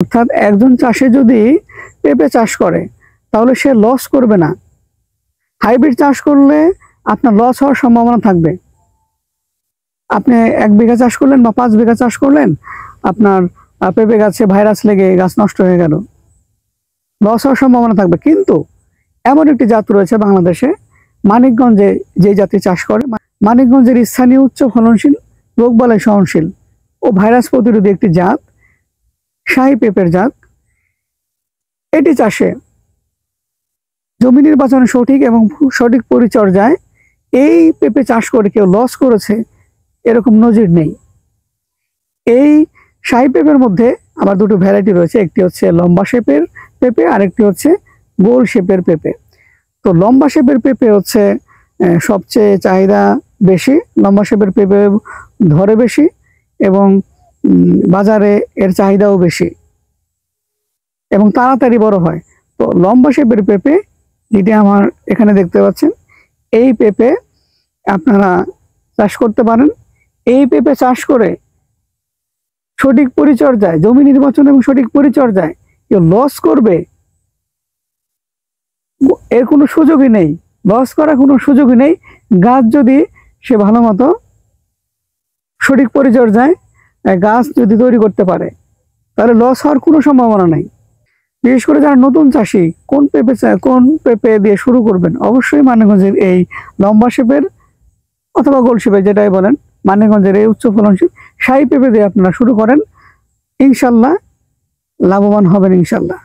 অর্থাৎ একজন চাষি যদি পেঁপে চাষ করে তাহলে সে লস করবে না। হাইব্রিড চাষ করলে আপনার লস হওয়ার সম্ভাবনা থাকবে। আপনি 1 বিঘা চাষ করলেন বা 5 বিঘা চাষ করলেন, আপনার পেঁপে গাছে ভাইরাস লেগে গাছ নষ্ট হয়ে গেল, লস হওয়ার সম্ভাবনা থাকবে। কিন্তু এমন একটি জাত রয়েছে বাংলাদেশে, মানিকগঞ্জে যে জাতি চাষ করে, মানিকগঞ্জের স্থানীয় উচ্চ ফলনশীল, রোগবালাই সহনশীল ও ভাইরাস প্রতিরোধী একটি জাত, শাহী পেঁপের জাত। এটি চাষে জমি নির্বাচনে সঠিক এবং সঠিক পরিচর্যায় এই পেঁপে চাষ করে কেউ লস করেছে এরকম নজির নেই। এই শাহী পেঁপের মধ্যে আবার দুটো ভ্যারাইটি রয়েছে, একটি হচ্ছে লম্বা শেপের পেঁপে, আরেকটি হচ্ছে গোল শেপের পেঁপে। তো লম্বা শেপের পেঁপে হচ্ছে সবচেয়ে চাহিদা বেশি। লম্বা শেপের পেঁপে ধরে বেশি এবং বাজারে এর চাহিদাও বেশি এবং তাড়াতাড়ি বড় হয়। তো লম্বা শেপের পেঁপে যেটি আমার এখানে দেখতে পাচ্ছেন, এই পেঁপে আপনারা চাষ করতে পারেন। এই পেঁপে চাষ করে সঠিক পরিচর্যায়, জমি নির্বাচন এবং সঠিক পরিচর্যায় কেউ লস করবে এর কোনো সুযোগই নেই, লস করার কোনো সুযোগই নেই। গাছ যদি সে ভালো মতো সঠিক পরিচর্যায় গাছ যদি তৈরি করতে পারে তাহলে লস হওয়ার কোনো সম্ভাবনা নেই। বিশেষ করে যারা নতুন চাষি, কোন পেঁপে দিয়ে শুরু করবেন, অবশ্যই মানিকগঞ্জের এই লম্বা শেপের অথবা গোল শেপের যেটাই বলেন, মানিকগঞ্জের এই উচ্চ ফলনশীল শাহী পেঁপে দিয়ে আপনারা শুরু করেন, ইনশাল্লাহ লাভবান হবেন ইনশাল্লাহ।